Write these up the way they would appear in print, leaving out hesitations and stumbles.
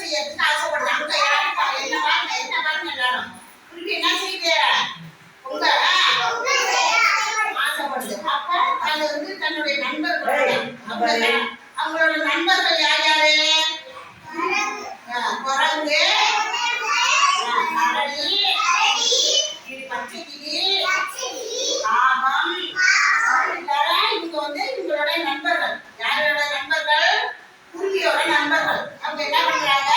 செய்யறதுக்கு ஆசைப்படுறாங்க. என்னவா எல்லாரும் குருவி என்ன செய்யுது? பொங்கல் ஆசைப்படுது. அப்ப அது வந்து தன்னுடைய நண்பர்கள் அவங்களோட நண்பர்கள் யார் யாரு? குரங்கு, கரடி, பச்சைக்கிளி, காகம், இவங்க வந்து இவங்களோட நண்பர்கள். யாரோட நண்பர்கள்? குருவியோட நண்பர்கள். அவங்க என்ன பண்றாங்க?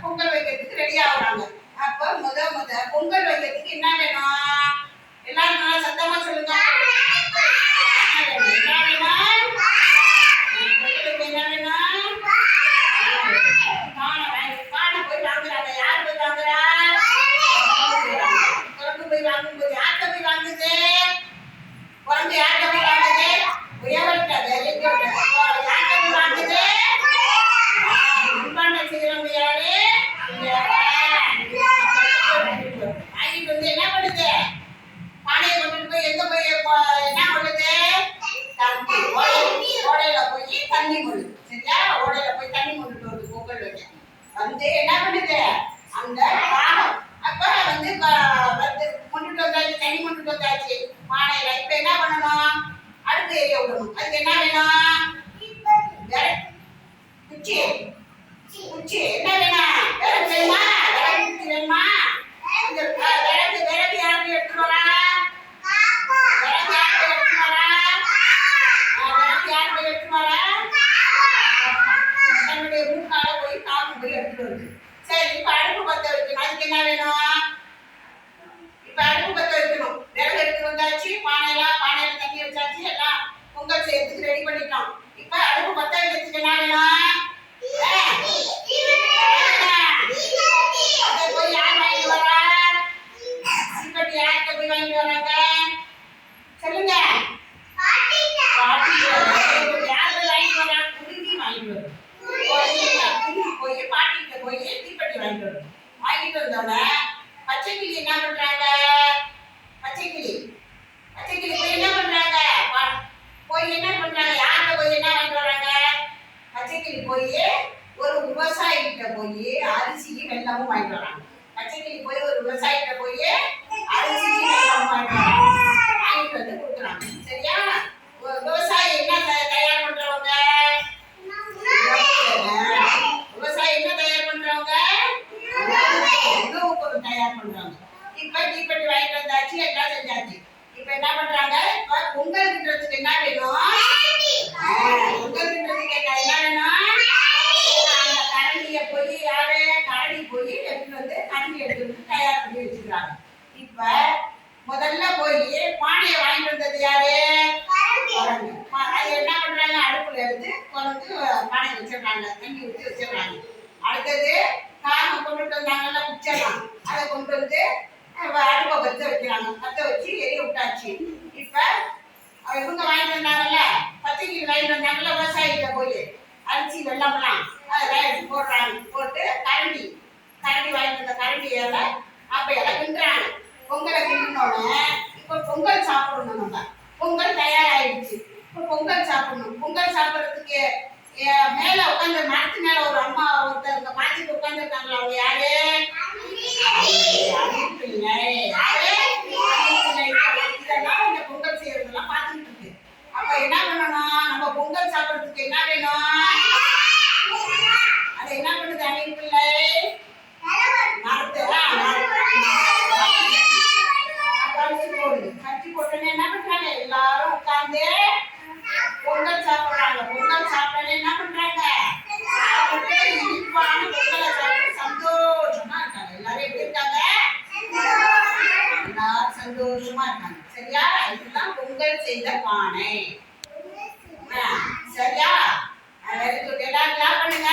பொங்கல் வைக்கிறதுக்கு ரெடி ஆகுறாங்க. அப்ப முத பொங்கல் வைக்கிறதுக்கு என்ன வேணும்? எல்லாரும் நல்லா சத்தமா சொல்லுங்க. வந்து என்ன பண்ணுது? அந்த காகம் அப்ப வந்து கொண்டுட்டு வந்தாச்சு, தண்ணி கொண்டுட்டு வந்தாச்சு பானையில. இப்ப என்ன பண்ணணும்? அடுப்பு எரிய விடணும். அதுக்கு என்ன வேணும்? குச்சி. என்ன வேணும்? விறகு வேணுமா? விறகு குச்சி வேணுமா? இந்த விறகு யாருக்கு எடுத்துட்டு வரா? விறகு யாருக்கு எடுத்துட்டு வரா? தன்னுடைய மூக்கால போய் காகம் போய் எடுத்துட்டு வருது. சரி, இப்ப அடுப்பு பத்த வைக்கணும். அதுக்கு என்ன வேணும்? இப்ப அடுப்பு பத்த வைக்கணும். விறகு எடுத்து வந்தாச்சு, பானையில தண்ணி வச்சாச்சு, எல்லாம் பொங்கல் செய்யறதுக்கு ரெடி பண்ணிட்டோம். இப்ப அடுப்பு பத்த வைக்கிறதுக்கு என்ன வேணும்? அதை போய் யார் வாங்கிட்டு வரா? சீக்கட்டி யார்கிட்ட போய் வாங்கிட்டு வராங்க? சொல்லுங்க. வாங்கிட்டு வந்தோட பச்சைக்கிளி என்ன பண்றாங்க? பச்சைக்கிளி போய் என்ன பண்றாங்க? யார்கிட்ட போய் என்ன வாங்கிட்டு வராங்க? பச்சைக்கிளி போய் ஒரு விவசாயி கிட்ட போய் அரிசியும் வெல்லமும் வாங்கிட்டு வராங்க. பச்சைக்கிளி போய் ஒரு விவசாயி கிட்ட போய் அரிசியும் வெல்லமும் வாங்கிட்டு வந்து கொடுக்குறாங்க. சரியா? விவசாயி என்ன தயார் பண்றவங்க? விவசாயி என்ன தயார் பண்றவங்க? உணவு பொருள் தயார் பண்றாங்க. இப்ப தீப்பெட்டி வாங்கிட்டு வந்தாச்சு, எல்லாம் செஞ்சாச்சு. இப்ப என்ன பண்றாங்க? இப்ப பொங்கல் கிண்டுறதுக்கு என்ன வேணும்? பொங்கல் கிண்டுறதுக்கு என்ன வேணும்? அந்த கரண்டியை போய் கரடி போய் எடுத்துட்டு வந்து கரண்டி எடுத்து தயார் பண்ணி வச்சுக்கிறாங்க. இப்ப முதல்ல போய் பானையை வாங்கிட்டு வந்தது யாரு? குரங்கு. அது என்ன பண்றாங்க? அடுப்புல எடுத்து குரங்கு பானை வச்சிடறாங்க, தண்ணி ஊற்றி வச்சிடறாங்க. அடுத்தது காகம் கொண்டுட்டு வந்தாங்கல்ல குச்செல்லாம், அதை கொண்டு வந்து அடுப்பை பத்த வச்சு எரிய விட்டாச்சு. இப்ப இவங்க வாங்கிட்டு வந்தாங்கல்ல, பச்சைக்கிளி வாங்கிட்டு வந்தாங்கல்ல, விவசாயிகிட்ட போய் அரிசி வெல்லம்லாம் அதெல்லாம் எடுத்து போட்டு கரண்டி வாங்கிட்டு வந்த கரண்டியால அப்பையெல்லாம் கிண்டுறாங்க. பொங்கலை கிண்டினோடனே இப்போ பொங்கல் சாப்பிடணும். நம்ம பொங்கல் தயாராகிடுச்சு. இப்போ பொங்கல் சாப்பிடணும். பொங்கல் சாப்பிட்றதுக்கு மேல உட்காந்து மரத்து மேல ஒரு அம்மா ஒருத்தர் பாத்திட்டு உட்காந்துருக்காங்களா? அவங்க யாரு? இதெல்லாம் இந்த பொங்கல் செய்யறதெல்லாம் பார்த்துட்டு இருக்கு. அப்ப என்ன பண்ணணும்? நம்ம பொங்கல் சாப்பிட்றதுக்கு என்ன வேணும்? அது என்ன பண்ணுது? அணில் பிள்ளை மரத்து கட்சி போட்டோன்னே என்ன பண்றாங்க? எல்லாரும் உட்கார்ந்து பொங்கல் சாப்பிடுறாங்க. பொங்கல் சாப்பிட்டோன்னே என்ன பண்றாங்க? சாப்பிட்டு இனிப்பான பொங்கலை சாப்பிட்டு சந்தோஷமா இருக்காங்க. எல்லாரும் எப்படி இருக்காங்க? எல்லாரும் சந்தோஷமா இருக்காங்க. சரியா? இதுதான் பொங்கல் செய்த பானை. சரியா? எல்லாரும் கிளாப் பண்ணுங்க.